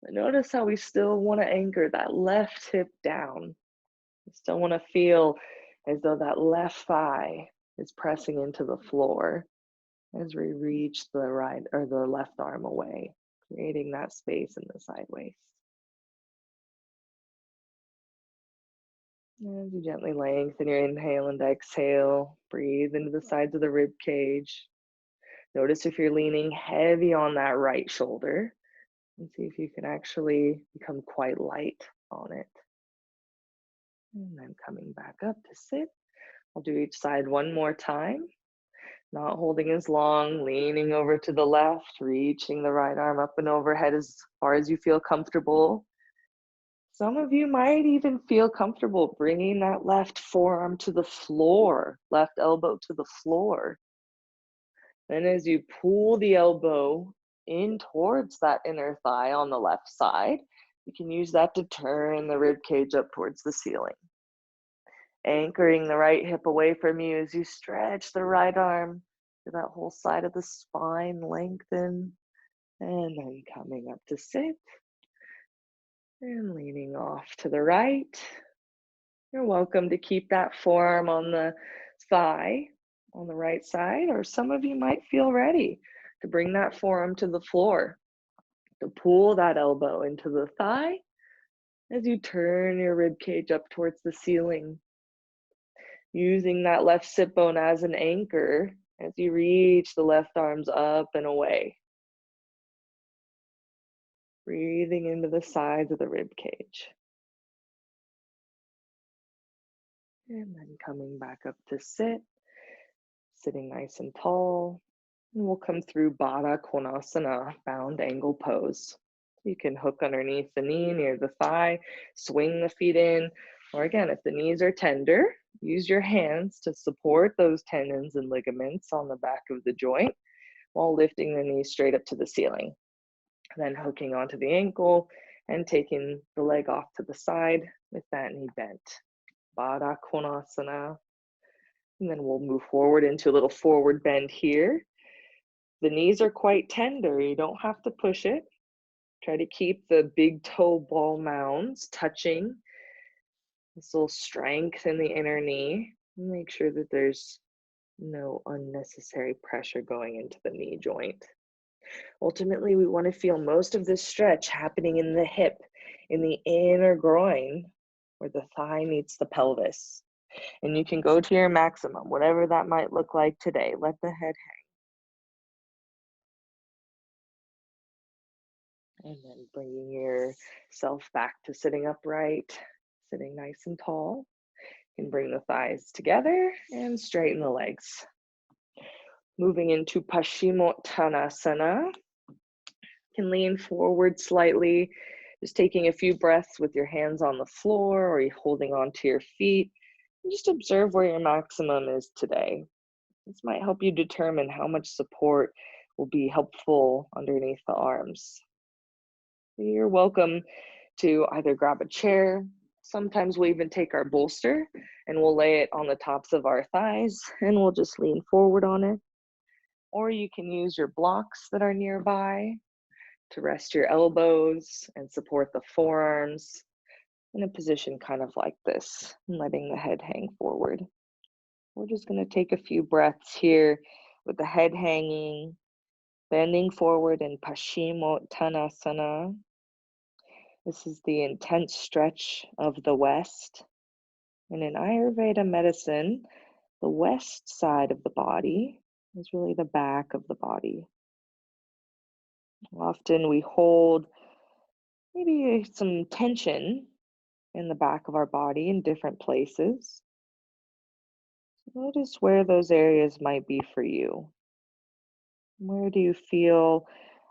And notice how we still want to anchor that left hip down. We still want to feel as though that left thigh is pressing into the floor as we reach the right or the left arm away, creating that space in the side waist. As you gently lengthen your inhale and exhale, breathe into the sides of the rib cage. Notice if you're leaning heavy on that right shoulder, and see if you can actually become quite light on it. And then coming back up to sit. I'll do each side one more time. Not holding as long, leaning over to the left, reaching the right arm up and overhead as far as you feel comfortable. Some of you might even feel comfortable bringing that left forearm to the floor, left elbow to the floor. Then as you pull the elbow in towards that inner thigh on the left side, you can use that to turn the rib cage up towards the ceiling. Anchoring the right hip away from you as you stretch the right arm to that whole side of the spine, lengthen, and then coming up to sit and leaning off to the right. You're welcome to keep that forearm on the thigh on the right side, or some of you might feel ready to bring that forearm to the floor, to pull that elbow into the thigh as you turn your rib cage up towards the ceiling. Using that left sit bone as an anchor as you reach the left arms up and away. Breathing into the sides of the rib cage. And then coming back up to sit, sitting nice and tall. And we'll come through Baddha Konasana, bound angle pose. You can hook underneath the knee near the thigh, swing the feet in, or again, if the knees are tender, use your hands to support those tendons and ligaments on the back of the joint while lifting the knees straight up to the ceiling. Then hooking onto the ankle and taking the leg off to the side with that knee bent. Baddha Konasana. And then we'll move forward into a little forward bend here. The knees are quite tender. You don't have to push it. Try to keep the big toe ball mounds touching. This will strengthen the inner knee. Make sure that there's no unnecessary pressure going into the knee joint. Ultimately, we want to feel most of this stretch happening in the hip, in the inner groin, where the thigh meets the pelvis. And you can go to your maximum, whatever that might look like today. Let the head hang. And then bringing yourself back to sitting upright, sitting nice and tall. You can bring the thighs together and straighten the legs. Moving into Paschimottanasana. You can lean forward slightly, just taking a few breaths with your hands on the floor or you holding onto your feet. And just observe where your maximum is today. This might help you determine how much support will be helpful underneath the arms. You're welcome to either grab a chair. Sometimes we'll even take our bolster and we'll lay it on the tops of our thighs and we'll just lean forward on it. Or you can use your blocks that are nearby to rest your elbows and support the forearms in a position kind of like this, letting the head hang forward. We're just going to take a few breaths here with the head hanging, bending forward in Paschimottanasana. This is the intense stretch of the West. And in Ayurveda medicine, the west side of the body is really the back of the body. Often we hold maybe some tension in the back of our body in different places. Notice where those areas might be for you. Where do you feel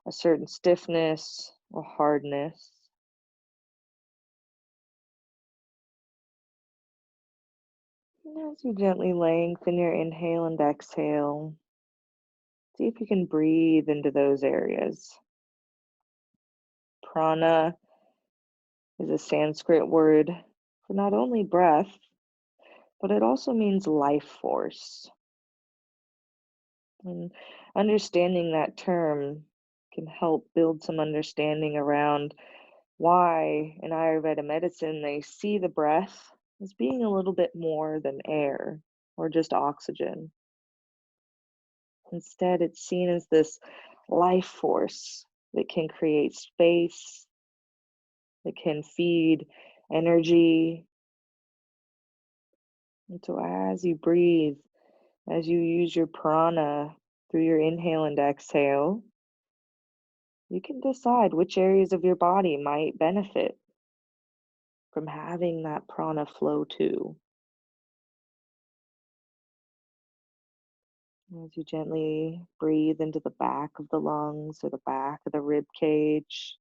a certain stiffness or hardness? And as you gently lengthen your inhale and exhale, see if you can breathe into those areas. Prana is a Sanskrit word for not only breath, but it also means life force. And understanding that term can help build some understanding around why in Ayurveda medicine they see the breath as being a little bit more than air or just oxygen. Instead, it's seen as this life force that can create space, that can feed energy. And so as you breathe, as you use your prana through your inhale and exhale, you can decide which areas of your body might benefit from having that prana flow too. As you gently breathe into the back of the lungs or the back of the rib cage,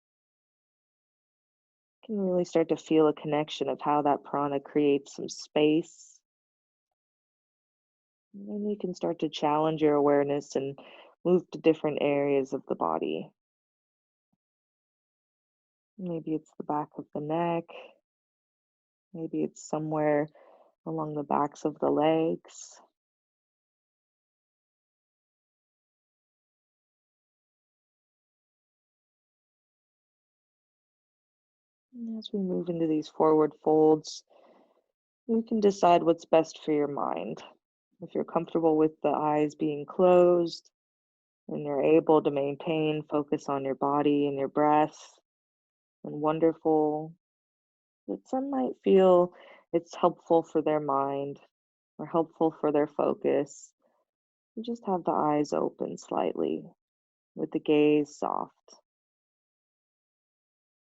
you can really start to feel a connection of how that prana creates some space. And then you can start to challenge your awareness and move to different areas of the body. Maybe it's the back of the neck. Maybe it's somewhere along the backs of the legs. And as we move into these forward folds, you can decide what's best for your mind. If you're comfortable with the eyes being closed and you're able to maintain focus on your body and your breath, and wonderful. But some might feel it's helpful for their mind or helpful for their focus. You just have the eyes open slightly with the gaze soft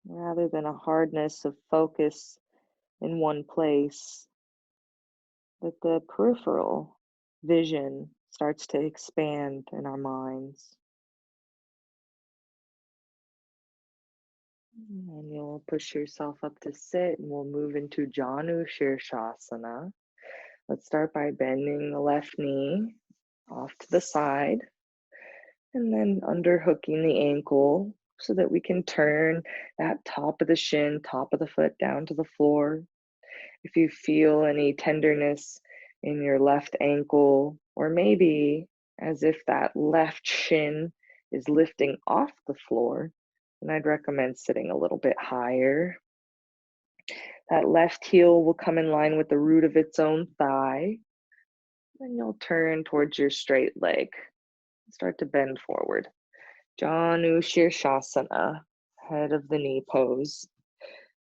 rather than a hardness of focus in one place, that the peripheral vision starts to expand in our minds. And you'll push yourself up to sit and we'll move into Janu Shirshasana. Let's start by bending the left knee off to the side and then underhooking the ankle so that we can turn that top of the shin, top of the foot down to the floor. If you feel any tenderness in your left ankle, or maybe as if that left shin is lifting off the floor, then I'd recommend sitting a little bit higher. That left heel will come in line with the root of its own thigh. Then you'll turn towards your straight leg. Start to bend forward. Janu Shirshasana, head of the knee pose.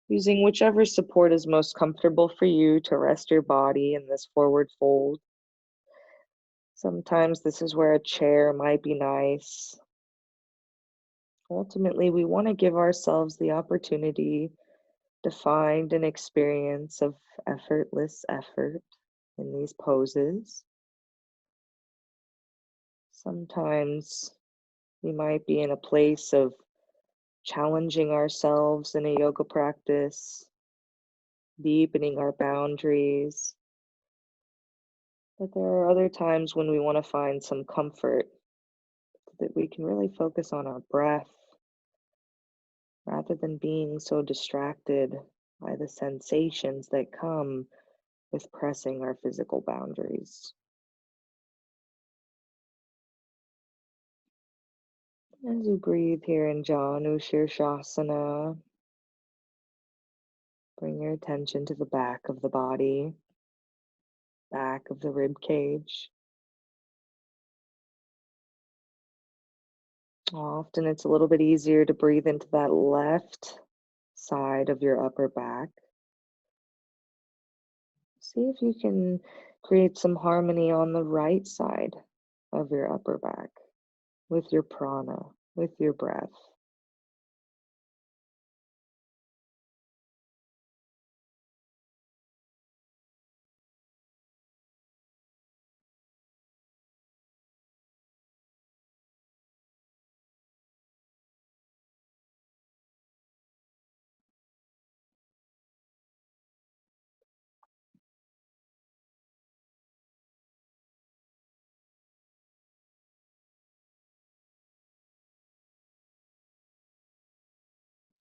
Using whichever support is most comfortable for you to rest your body in this forward fold. Sometimes this is where a chair might be nice. Ultimately, we want to give ourselves the opportunity to find an experience of effortless effort in these poses. Sometimes we might be in a place of challenging ourselves in a yoga practice, deepening our boundaries. But there are other times when we want to find some comfort so that we can really focus on our breath rather than being so distracted by the sensations that come with pressing our physical boundaries. As you breathe here in Janu Shirshasana, bring your attention to the back of the body, back of the rib cage. Often it's a little bit easier to breathe into that left side of your upper back. See if you can create some harmony on the right side of your upper back with your prana, with your breath.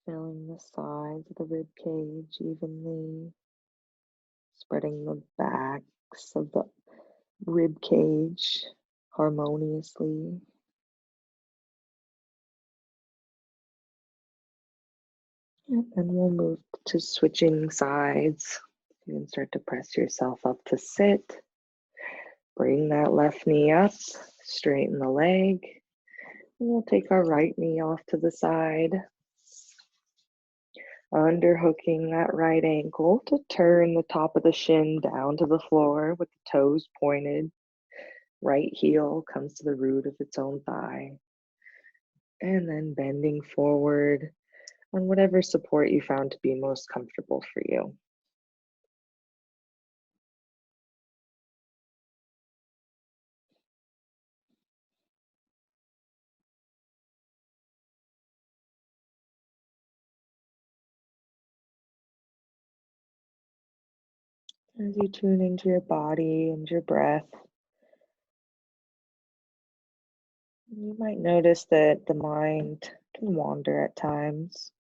Filling the sides of the rib cage evenly, spreading the backs of the rib cage harmoniously. And then we'll move to switching sides. You can start to press yourself up to sit. Bring that left knee up, straighten the leg. And we'll take our right knee off to the side, underhooking that right ankle to turn the top of the shin down to the floor with the toes pointed. Right heel comes to the root of its own thigh. And then bending forward on whatever support you found to be most comfortable for you. As you tune into your body and your breath, you might notice that the mind can wander at times.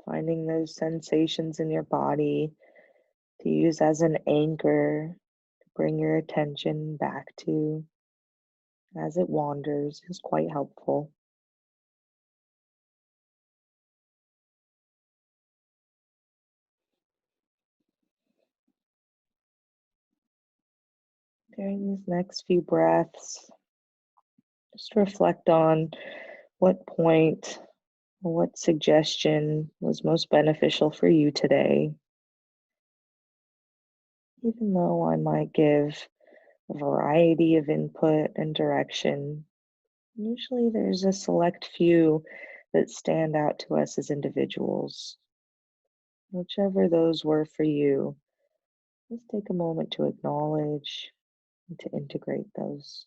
Finding those sensations in your body to use as an anchor to bring your attention back to as it wanders is quite helpful. During these next few breaths, just reflect on what point or what suggestion was most beneficial for you today. Even though I might give a variety of input and direction, usually there's a select few that stand out to us as individuals. Whichever those were for you, let's take a moment to acknowledge and to integrate those.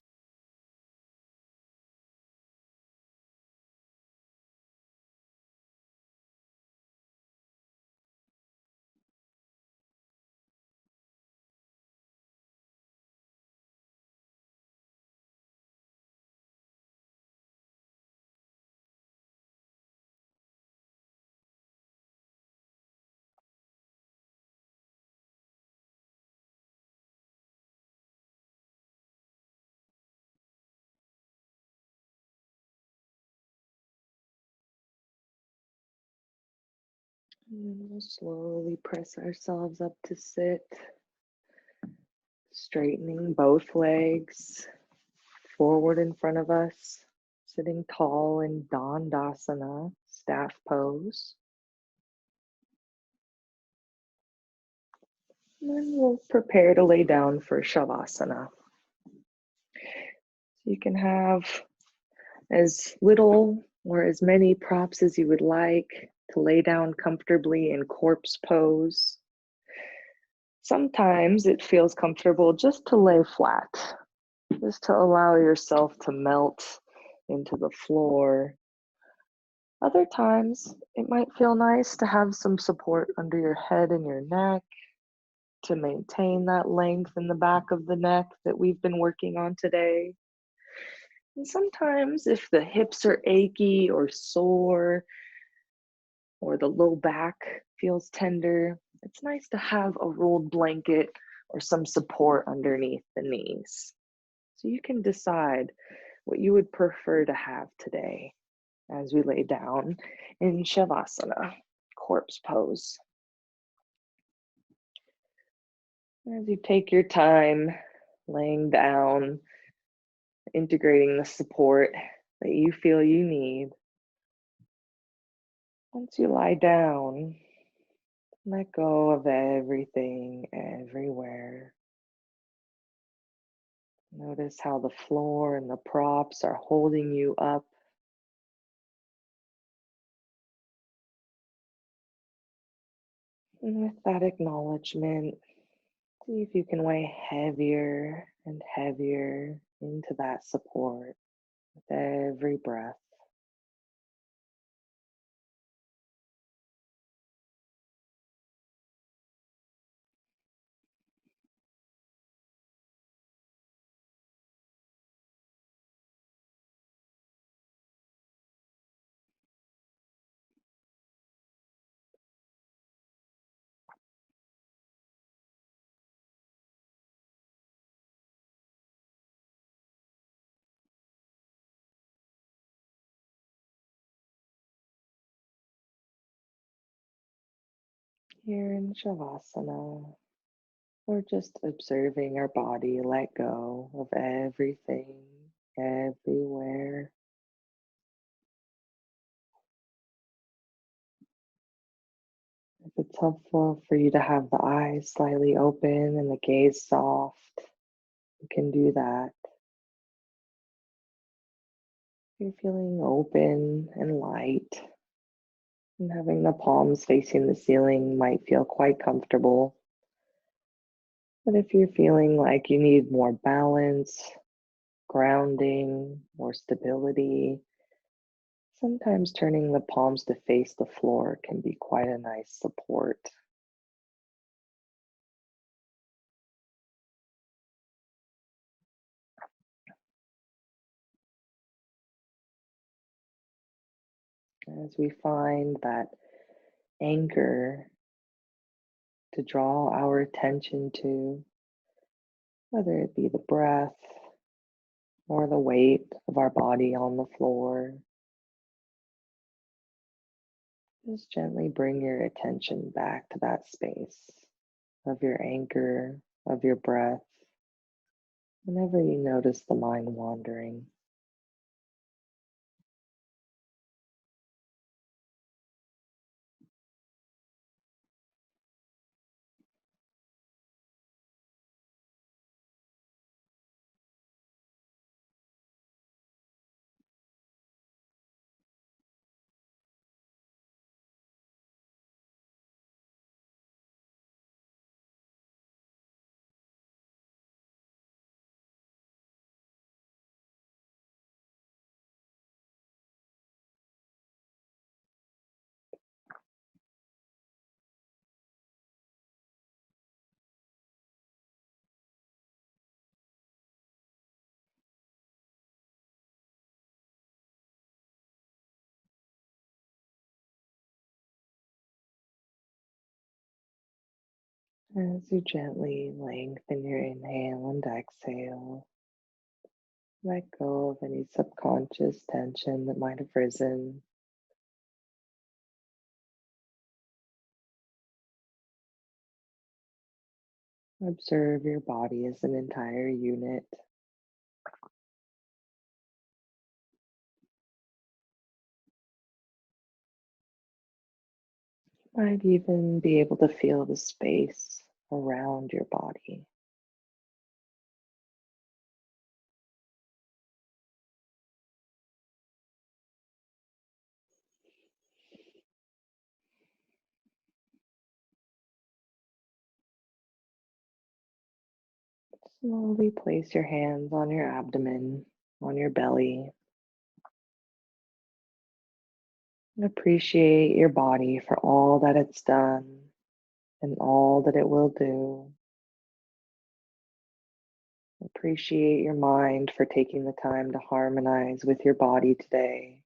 And then we'll slowly press ourselves up to sit, straightening both legs forward in front of us, sitting tall in Dandasana, staff pose. And then we'll prepare to lay down for Shavasana. So you can have as little or as many props as you would like to lay down comfortably in corpse pose. Sometimes it feels comfortable just to lay flat, just to allow yourself to melt into the floor. Other times, it might feel nice to have some support under your head and your neck to maintain that length in the back of the neck that we've been working on today. And sometimes, if the hips are achy or sore, or the low back feels tender, it's nice to have a rolled blanket or some support underneath the knees. So you can decide what you would prefer to have today as we lay down in Shavasana, corpse pose. As you take your time laying down, integrating the support that you feel you need, once you lie down, let go of everything, everywhere. Notice how the floor and the props are holding you up. And with that acknowledgement, see if you can weigh heavier and heavier into that support with every breath. Here in Shavasana, we're just observing our body let go of everything, everywhere. If it's helpful for you to have the eyes slightly open and the gaze soft, you can do that. You're feeling open and light, and having the palms facing the ceiling might feel quite comfortable. But if you're feeling like you need more balance, grounding, or stability, sometimes turning the palms to face the floor can be quite a nice support. As we find that anchor to draw our attention to, whether it be the breath or the weight of our body on the floor, just gently bring your attention back to that space of your anchor, of your breath, whenever you notice the mind wandering. As you gently lengthen your inhale and exhale, let go of any subconscious tension that might have risen. Observe your body as an entire unit. Might even be able to feel the space around your body. Slowly place your hands on your abdomen, on your belly, and appreciate your body for all that it's done and all that it will do. Appreciate your mind for taking the time to harmonize with your body today.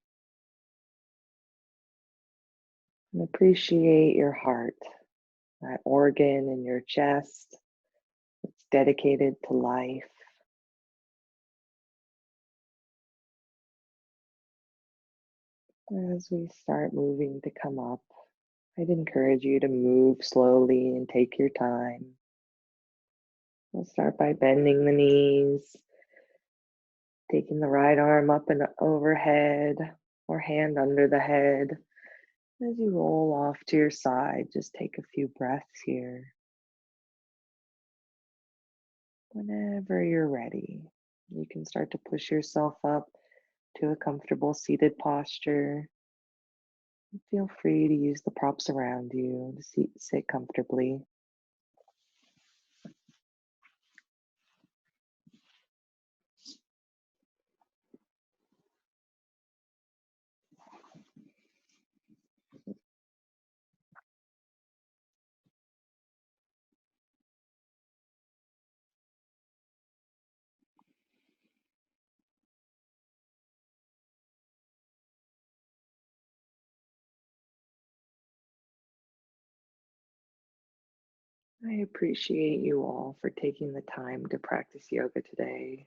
And appreciate your heart, that organ in your chest that's dedicated to life. As we start moving to come up, I'd encourage you to move slowly and take your time. We'll start by bending the knees, taking the right arm up and overhead or hand under the head. As you roll off to your side, just take a few breaths here. Whenever you're ready, you can start to push yourself up to a comfortable seated posture. Feel free to use the props around you to sit comfortably. I appreciate you all for taking the time to practice yoga today.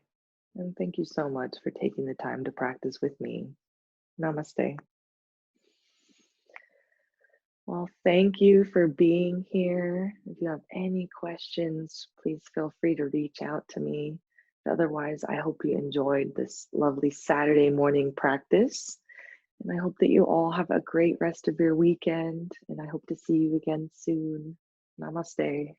And thank you so much for taking the time to practice with me. Namaste. Well, thank you for being here. If you have any questions, please feel free to reach out to me. Otherwise, I hope you enjoyed this lovely Saturday morning practice. And I hope that you all have a great rest of your weekend. And I hope to see you again soon. Namaste.